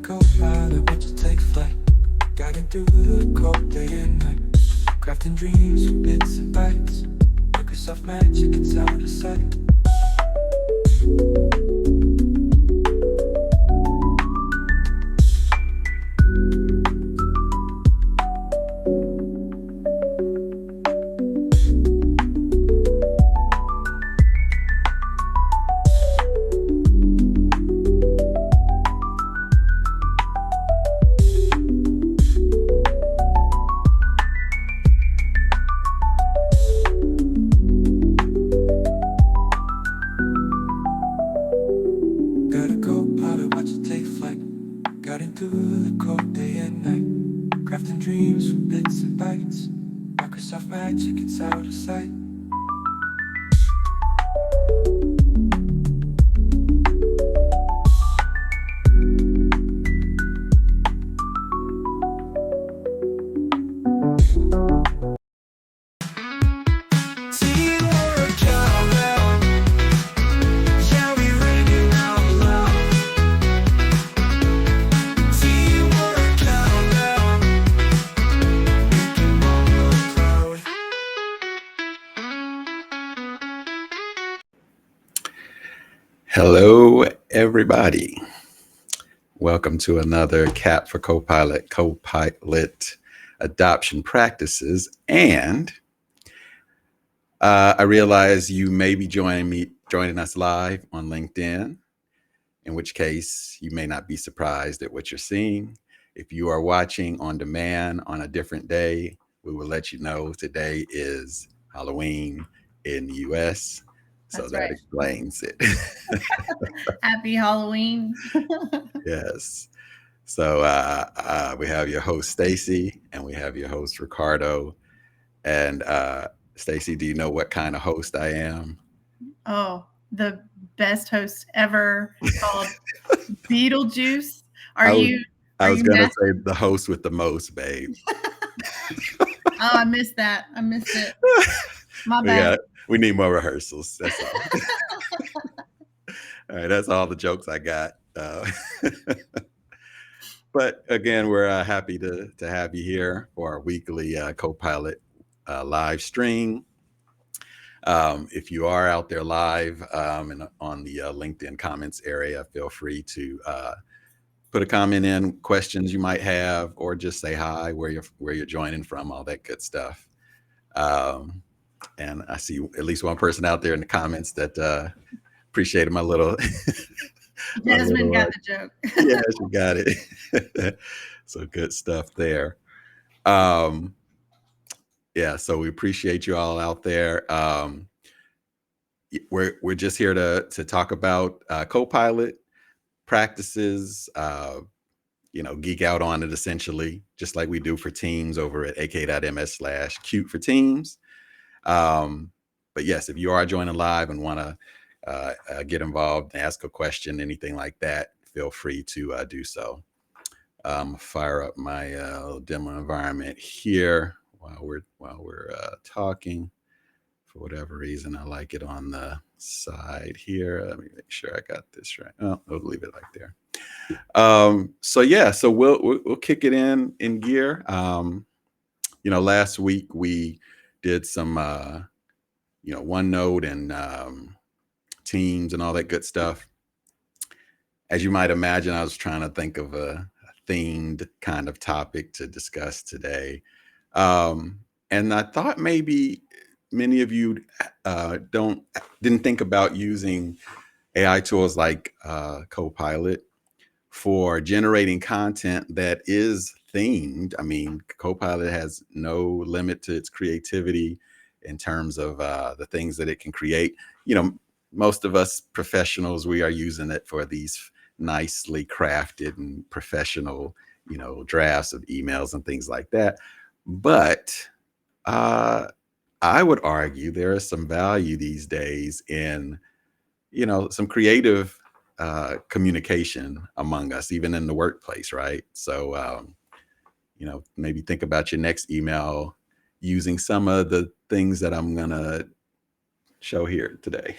Copilot, watch it take flight. Guiding through the code day and night. Crafting dreams from bits and bytes. Microsoft magic, it's out of sight. Got a Copilot, watch it take flight. Guiding through the code day and night. Crafting dreams from bits and bytes. Microsoft magic, it's out of sight. Teamwork out loud. Yeah, we ringing out loud. Teamwork out loud. Making mama proud. Hello, everybody. Welcome to another CAP for Copilot adoption practices. And I realize you may be joining us live on LinkedIn, in which case you may not be surprised at what you're seeing. If you are watching on demand on a different day, we will let you know today is Halloween in the US. So That's that right. explains it. Happy Halloween. Yes. So we have your host, Stacy, and we have your host, Ricardo. And Stacy, do you know what kind of host I am? Oh, the best host ever called Beetlejuice. I was going to mad? say the host with the most, babe. Oh, I missed that. I missed it. My bad. We need more rehearsals. That's all. All right, that's all the jokes I got. But again, we're happy to have you here for our weekly Copilot live stream. If you are out there live and on the LinkedIn comments area, feel free to put a comment in, questions you might have, or just say hi, where you're joining from, all that good stuff. And I see at least one person out there in the comments that appreciated my little. Jasmine got the joke. Yeah, she got it. So good stuff there. Yeah, so we appreciate you all out there. We're just here to talk about Copilot practices. Geek out on it essentially, just like we do for Teams over at ak.ms/cute for Teams. But yes, if you are joining live and want to get involved, ask a question, anything like that, feel free to do so. Fire up my demo environment here while we're talking. For whatever reason, I like it on the side here. Let me make sure I got this right. Oh, I'll leave it like there. So we'll kick it in gear. Last week we did some OneNote and Teams and all that good stuff. As you might imagine, I was trying to think of a themed kind of topic to discuss today. And I thought maybe many of you didn't think about using AI tools like Copilot for generating content that is themed. I mean, Copilot has no limit to its creativity in terms of the things that it can create. Most of us professionals, we are using it for these nicely crafted and professional, drafts of emails and things like that. But I would argue there is some value these days in, some creative communication among us, even in the workplace, right? So, maybe think about your next email using some of the things that I'm gonna show here today.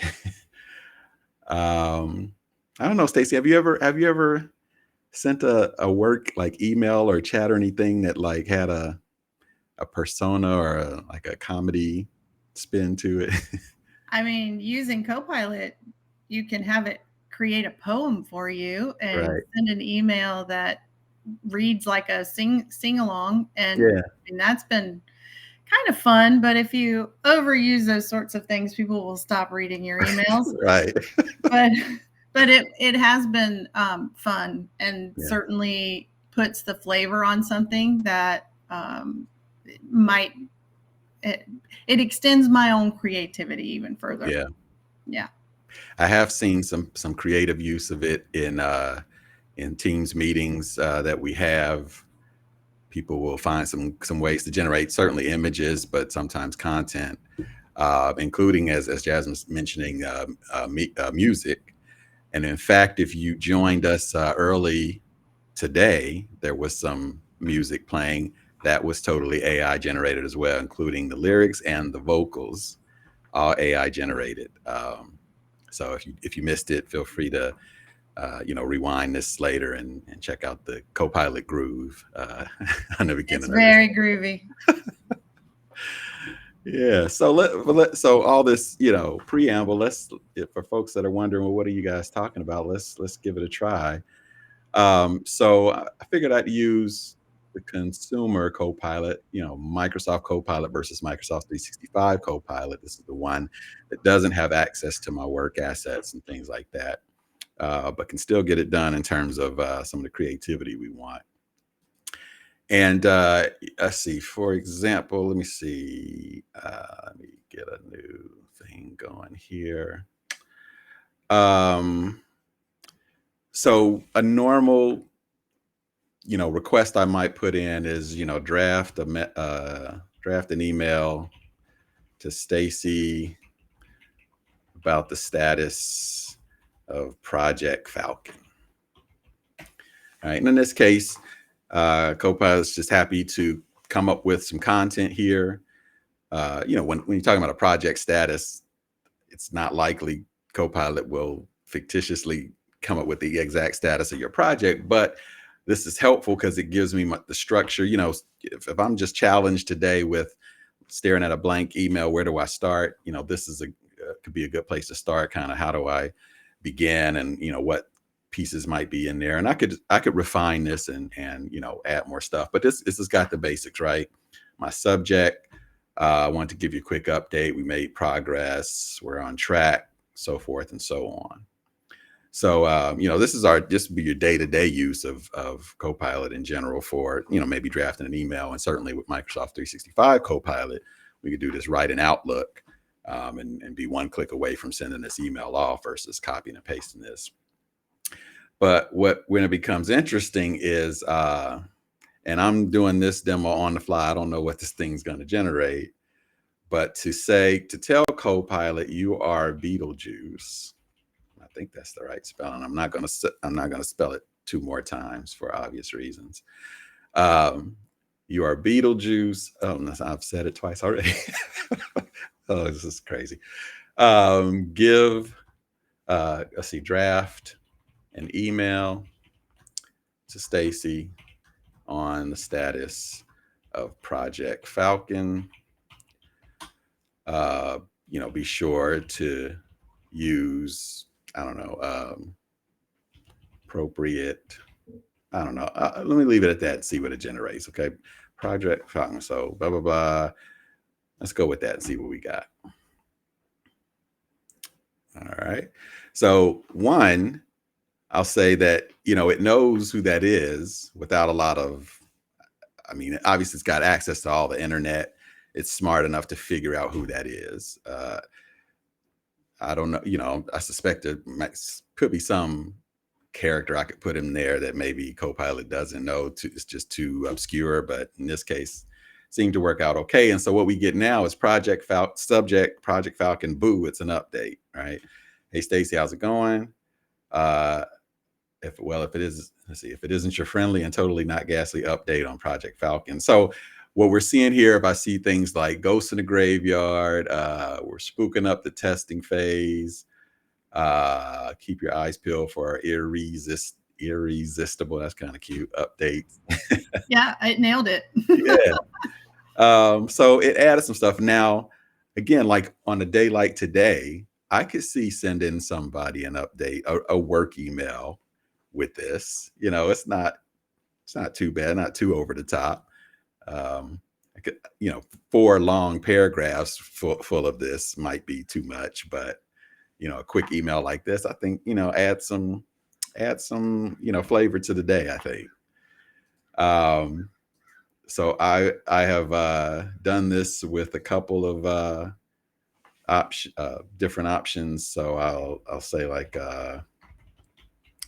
I don't know, Stacey, have you ever sent a work like email or chat or anything that like had a persona or like a comedy spin to it? I mean, using Copilot, you can have it create a poem for you and Right. send an email that reads like a sing along, and Yeah. that's been kind of fun. But if you overuse those sorts of things, people will stop reading your emails. Right. But it has been fun, and Yeah. certainly puts the flavor on something that might it, it extends my own creativity even further. Yeah. Yeah. I have seen some creative use of it in Teams meetings that we have. People will find some ways to generate certainly images, but sometimes content, including as Jasmine's mentioning, music. And in fact, if you joined us early today, there was some music playing that was totally AI generated as well, including the lyrics and the vocals, all AI generated. So if you missed it, feel free to rewind this later and check out the Copilot groove on the beginning. It's very groovy. Yeah. So all this, preamble. For folks that are wondering, well, what are you guys talking about? Let's give it a try. So I figured I'd use the consumer Copilot, Microsoft Copilot versus Microsoft 365 Copilot. This is the one that doesn't have access to my work assets and things like that, but can still get it done in terms of some of the creativity we want. And let's see, for example, let me see. Let me get a new thing going here. So a normal, request I might put in is, draft an email to Stacy about the status of Project Falcon. All right. And in this case, Copilot's just happy to come up with some content here. When you're talking about a project status, it's not likely Copilot will fictitiously come up with the exact status of your project, but this is helpful because it gives me the structure. If I'm just challenged today with staring at a blank email, where do I start? This is could be a good place to start. Kind of how do I begin, and what pieces might be in there, and I could refine this and add more stuff. But this has got the basics, right? My subject. I want to give you a quick update. We made progress. We're on track, so forth and so on. So, this would be your day-to-day use of Copilot in general for, maybe drafting an email. And certainly with Microsoft 365 Copilot, we could do this right in Outlook and be one click away from sending this email off versus copying and pasting this. But when it becomes interesting is, and I'm doing this demo on the fly, I don't know what this thing's going to generate, but to tell Copilot you are Beetlejuice. I think that's the right spelling. I'm not going to spell it 2 more times for obvious reasons. You are Beetlejuice. Oh, no, I've said it twice already. Oh, this is crazy. Draft an email to Stacy on the status of Project Falcon. Be sure to use, appropriate, let me leave it at that and see what it generates. Okay. Project Falcon. So blah, blah, blah. Let's go with that and see what we got. All right. So one, I'll say that, it knows who that is without a lot of, obviously it's got access to all the internet. It's smart enough to figure out who that is. I don't know, I suspect there could be some character I could put in there that maybe Copilot doesn't know. It's just too obscure, but in this case, seemed to work out okay. And so what we get now is Project Falcon, boo, it's an update, right? Hey, Stacy, how's it going? If it isn't your friendly and totally not ghastly update on Project Falcon. So what we're seeing here, if I see things like ghosts in the graveyard, we're spooking up the testing phase, keep your eyes peeled for our irresistible. That's kind of cute. Updates. Yeah, I nailed it. Yeah. So it added some stuff. Now, again, like on a day like today, I could see sending somebody an update, a work email with this. It's not too bad, not too over the top. I could, 4 long paragraphs full of this might be too much, but a quick email like this, I think, add some flavor to the day, I think. So I have done this with a couple of different options. So I'll say like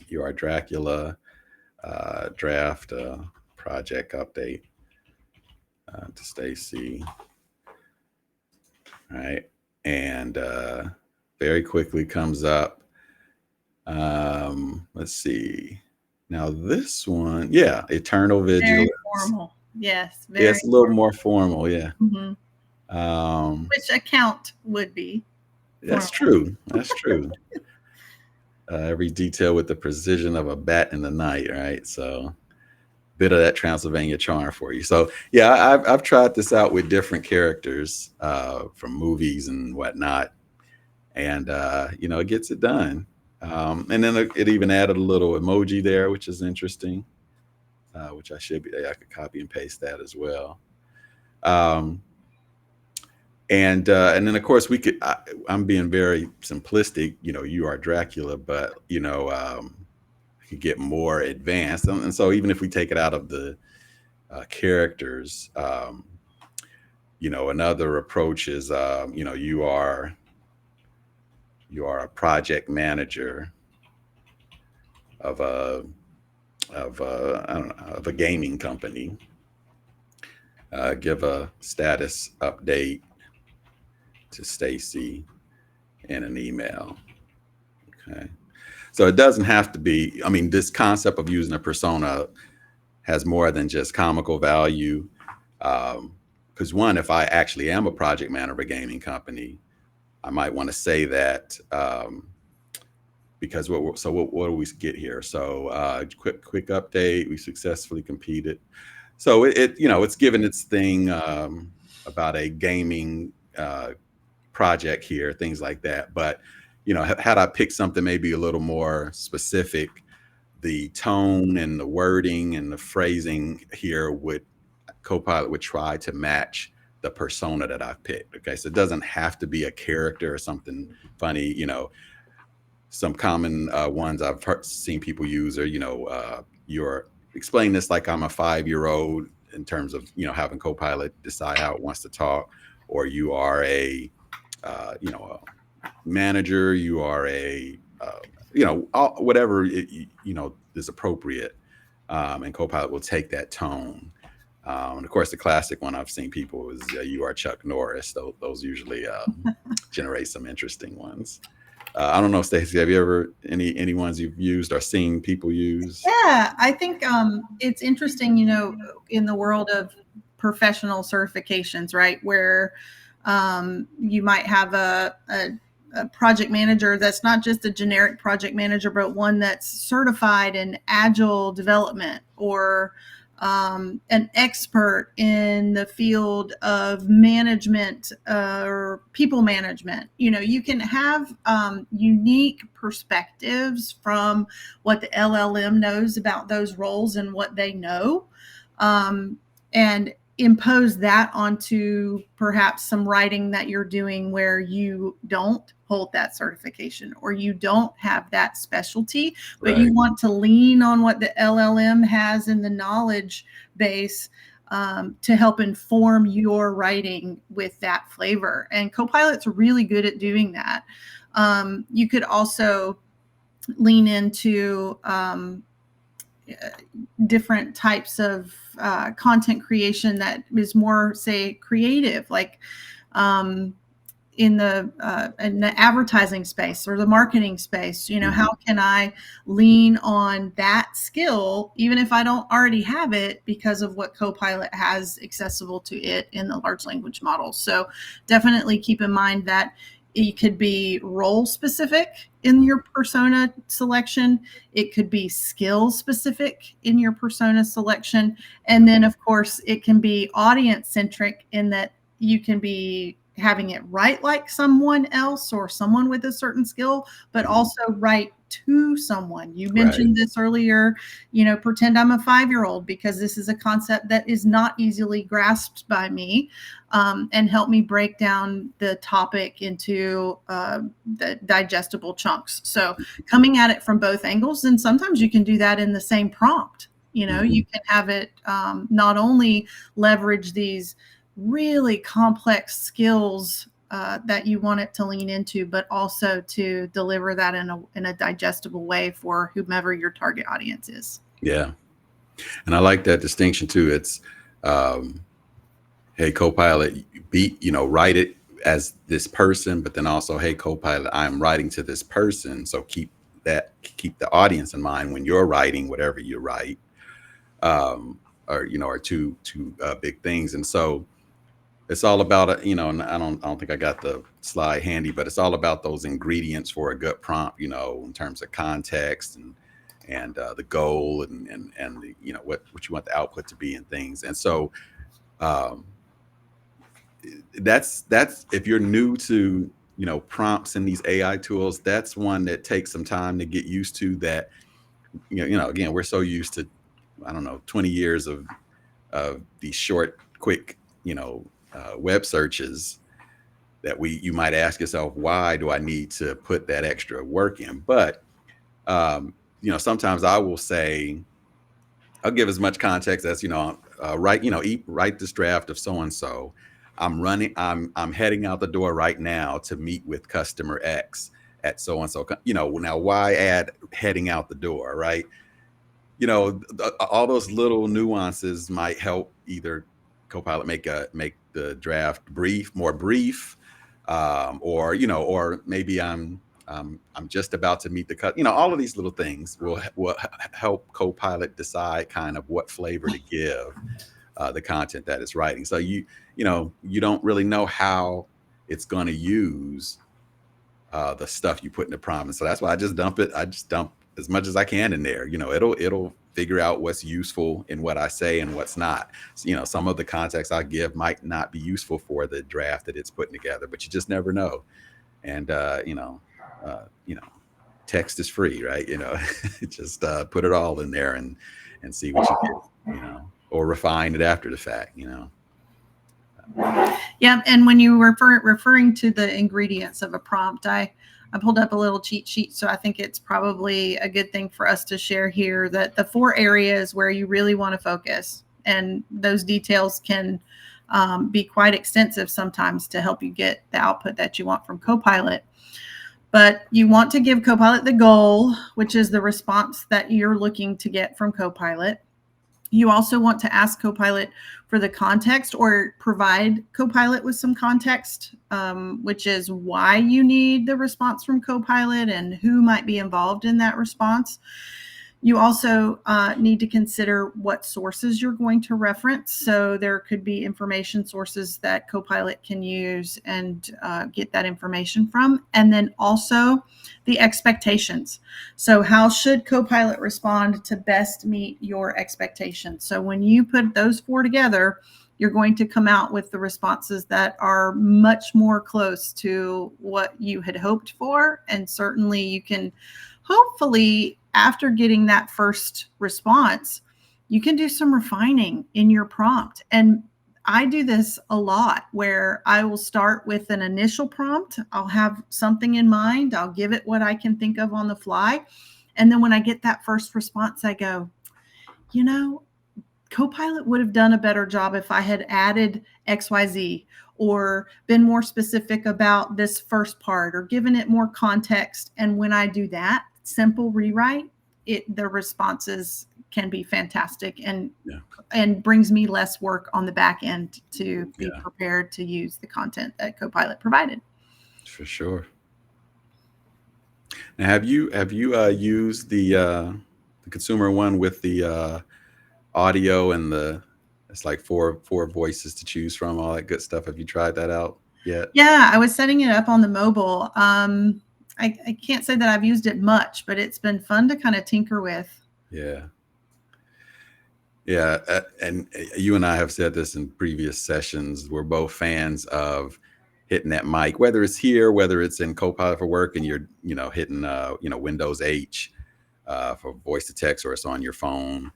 You Are Dracula, draft project update to Stacy. All right, and very quickly comes up. Let's see. Now this one, yeah, Eternal Vigilance. Very formal. Yes. Very It's a little more formal, yeah. Mm-hmm. Which account would be. That's true. That's true. Every detail with the precision of a bat in the night, right? So bit of that Transylvania charm for you. So yeah, I've tried this out with different characters from movies and whatnot. And it gets it done. And then it even added a little emoji there, which is interesting. Which I could copy and paste that as well. And then of course I'm being very simplistic, You Are Dracula, but could get more advanced. And so even if we take it out of the characters, another approach is, you are a project manager of a gaming company. Give a status update to Stacy in an email. Okay. So it doesn't have to be, this concept of using a persona has more than just comical value. Because one, if I actually am a project manager of a gaming company, I might want to say that, because what do we get here? So quick update, we successfully competed. So it's given its thing about a gaming project here, things like that. But had I picked something maybe a little more specific, the tone and the wording and the phrasing here Copilot would try to match the persona that I've picked. Okay, so it doesn't have to be a character or something funny. Some common ones I've seen people use are, you're explaining this like I'm a 5-year-old in terms of, having Copilot decide how it wants to talk, or you are a manager, you are a, whatever, is appropriate. And Copilot will take that tone. And of course, the classic one I've seen people is You Are Chuck Norris. Those usually generate some interesting ones. I don't know, Stacey, have you ever any ones you've used or seen people use? Yeah, I think it's interesting, in the world of professional certifications, right, where you might have a project manager that's not just a generic project manager, but one that's certified in agile development, or an expert in the field of management or people management. You can have unique perspectives from what the LLM knows about those roles and what they know, and impose that onto perhaps some writing that you're doing where you don't hold that certification or you don't have that specialty, but you want to lean on what the LLM has in the knowledge base to help inform your writing with that flavor. And Copilot's really good at doing that. You could also lean into different types of content creation that is more, say, creative, like in the advertising space or the marketing space. How can I lean on that skill, even if I don't already have it, because of what Copilot has accessible to it in the large language models? So definitely keep in mind that It could be role specific in your persona selection. It could be skill specific in your persona selection. And then, of course, it can be audience centric in that you can be having it write like someone else or someone with a certain skill, but also write to someone. You mentioned this earlier, pretend I'm a 5-year-old, because this is a concept that is not easily grasped by me, and help me break down the topic into the digestible chunks. So coming at it from both angles, and sometimes you can do that in the same prompt. You can have it not only leverage these really complex skills that you want it to lean into, but also to deliver that in a digestible way for whomever your target audience is. Yeah. And I like that distinction too. It's, hey, Copilot, write it as this person, but then also, hey, Copilot, I'm writing to this person. So keep the audience in mind when you're writing whatever you write, are two big things. And so it's all about, and I don't think I got the slide handy, but it's all about those ingredients for a good prompt, in terms of context and the goal and the, what you want the output to be and things. And so that's if you're new to, prompts in these AI tools, that's one that takes some time to get used to. That, again, we're so used to, 20 years of these short, quick, web searches that you might ask yourself, why do I need to put that extra work in? But, sometimes I will say, I'll give as much context as, write this draft of so-and-so. I'm heading out the door right now to meet with customer X at so-and-so. Now why add heading out the door, right? All those little nuances might help either Copilot make the draft more brief, or maybe I'm just about to meet the all of these little things will help Copilot decide kind of what flavor to give the content that it's writing. So you don't really know how it's going to use the stuff you put in the prompt. And so that's why I just dump as much as I can in there. It'll figure out what's useful in what I say and what's not. So, some of the context I give might not be useful for the draft that it's putting together, but you just never know. And text is free, right? Just put it all in there and see what you get, or refine it after the fact, Yeah, and when you were referring to the ingredients of a prompt, I pulled up a little cheat sheet, so I think it's probably a good thing for us to share here that the 4 areas where you really want to focus, and those details can be quite extensive sometimes to help you get the output that you want from Copilot. But you want to give Copilot the goal, which is the response that you're looking to get from Copilot. You also want to ask Copilot for the context, or provide Copilot with some context, which is why you need the response from Copilot and who might be involved in that response. You also need to consider what sources you're going to reference. So there could be information sources that Copilot can use and get that information from. And then also the expectations. So how should Copilot respond to best meet your expectations? So when you put those 4 together, you're going to come out with the responses that are much more close to what you had hoped for. And certainly you can hopefully, after getting that first response, you can do some refining in your prompt. And I do this a lot, where I will start with an initial prompt. I'll have something in mind. I'll give it what I can think of on the fly. And then when I get that first response, I go, Copilot would have done a better job if I had added XYZ, or been more specific about this first part, or given it more context. And when I do that simple rewrite, the responses can be fantastic and brings me less work on the back end to be prepared to use the content that Copilot provided. For sure. Now, have you used the consumer one with the audio and it's like four voices to choose from, all that good stuff? Have you tried that out? yet? Yeah, I was setting it up on the mobile. I can't say that I've used it much, but it's been fun to kind of tinker with. Yeah. Yeah. And you and I have said this in previous sessions. We're both fans of hitting that mic, whether it's here, whether it's in Copilot for Work and you're, hitting, Windows H for voice to text, or it's on your phone.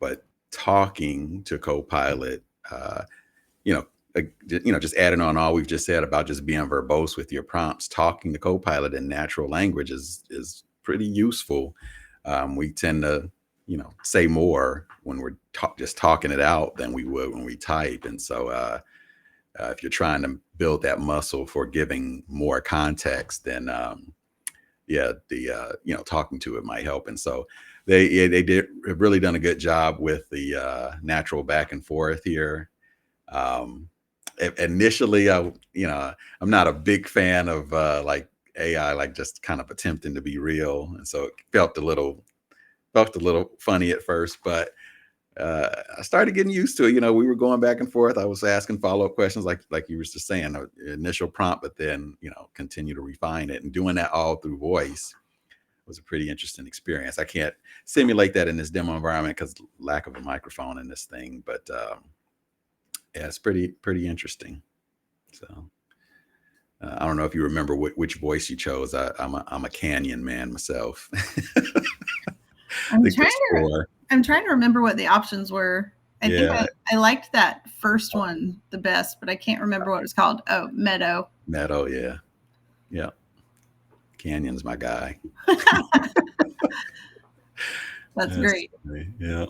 But talking to Copilot, you know, just adding on all we've just said about just being verbose with your prompts, talking to Copilot in natural language is pretty useful. We tend to, say more when we're just talking it out than we would when we type. And so if you're trying to build that muscle for giving more context, then talking to it might help. And so they have really done a good job with the natural back and forth here. Initially, I'm not a big fan of like AI, like just kind of attempting to be real, and so it felt a little funny at first, but I started getting used to it. We were going back and forth. I was asking follow-up questions, like you were just saying, initial prompt, but then continue to refine it, and doing that all through voice was a pretty interesting experience. I can't simulate that in this demo environment because lack of a microphone in this thing, but yeah, it's pretty interesting. So I don't know if you remember which voice you chose. I'm a Canyon man myself. I'm trying to remember what the options were. I think I liked that first one the best, but I can't remember what it was called. Oh, Meadow. Meadow, yeah. Yeah. Canyon's my guy. That's great. Funny. Yeah.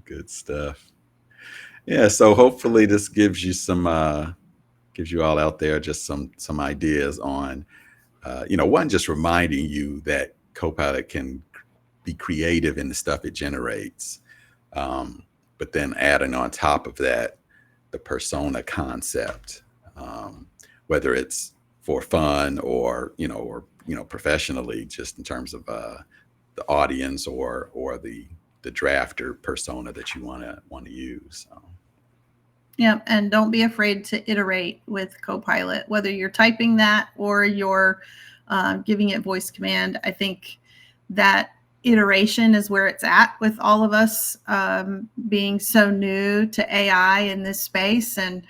Good stuff. Yeah, so hopefully this gives you you all out there just some ideas on one, just reminding you that Copilot can be creative in the stuff it generates, but then adding on top of that the persona concept, whether it's for fun or professionally, just in terms of the audience or the drafter persona that you want to use. Yeah, and don't be afraid to iterate with Copilot, whether you're typing that or you're giving it voice command. I think that iteration is where it's at with all of us being so new to AI in this space. And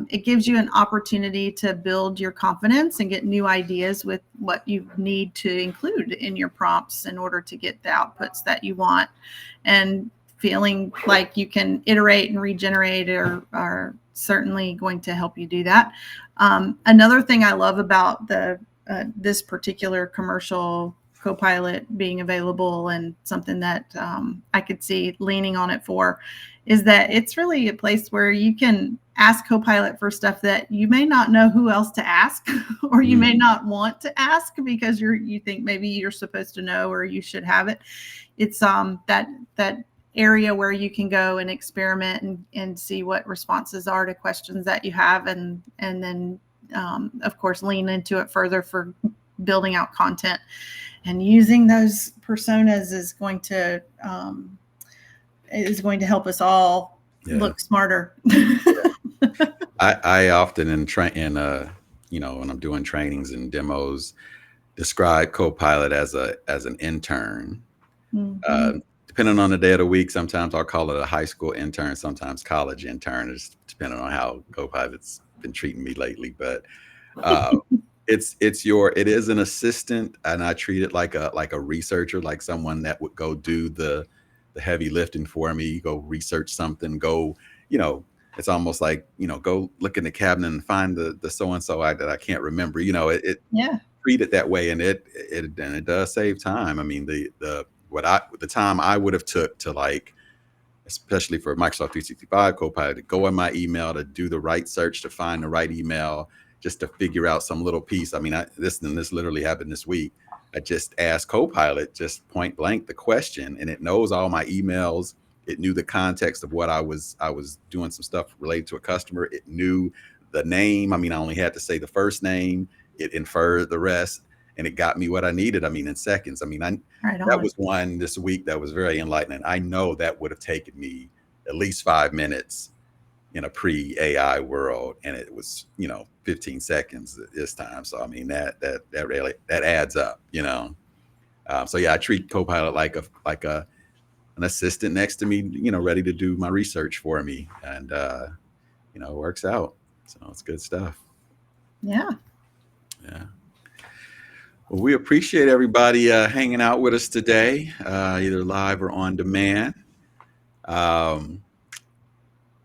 it gives you an opportunity to build your confidence and get new ideas with what you need to include in your prompts in order to get the outputs that you want. And feeling like you can iterate and regenerate are certainly going to help you do that. Another thing I love about this particular commercial Copilot being available, and something that I could see leaning on it for, is that it's really a place where you can ask Copilot for stuff that you may not know who else to ask, or you may not want to ask because you think maybe you're supposed to know or you should have it. It's that area where you can go and experiment and see what responses are to questions that you have, and then of course lean into it further for building out content. And using those personas is going to help us all look smarter. I often when I'm doing trainings and demos, describe Copilot as an intern. Mm-hmm. Depending on the day of the week, sometimes I'll call it a high school intern, sometimes college intern, just depending on how Copilot's been treating me lately. But it is an assistant, and I treat it like a researcher, like someone that would go do the heavy lifting for me, go research something, it's almost like, go look in the cabinet and find the so-and-so that I can't remember, treat it that way. And it does save time. I mean, the time I would have took to, like, especially for Microsoft 365 Copilot, to go in my email, to do the right search, to find the right email, just to figure out some little piece. I mean, this literally happened this week. I just asked Copilot just point blank the question, and it knows all my emails. It knew the context of what I was doing some stuff related to a customer. It knew the name. I mean, I only had to say the first name. It inferred the rest, and it got me what I needed. I mean, in seconds. I mean, that was one this week that was very enlightening. I know that would have taken me at least 5 minutes, in a pre-AI world, and it was 15 seconds this time. So I mean that really adds up, So yeah, I treat Copilot like an assistant next to me, ready to do my research for me, and it works out. So it's good stuff. Yeah. Well, we appreciate everybody hanging out with us today, either live or on demand.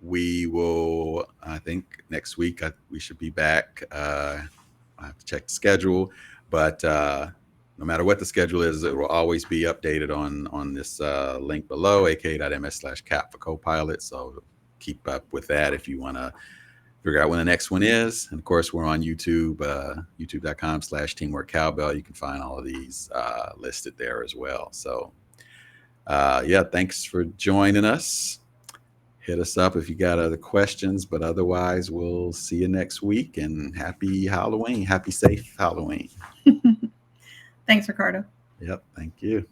We will, I think next week we should be back. I have to check the schedule, but no matter what the schedule is, it will always be updated on this link below, aka.ms/cap for Copilot. So keep up with that if you want to figure out when the next one is. And of course, we're on YouTube, youtube.com/teamwork-cowbell. You can find all of these listed there as well. So yeah, thanks for joining us. Hit us up if you got other questions, but otherwise we'll see you next week, and happy Halloween. Happy safe Halloween. Thanks, Ricardo. Yep. Thank you.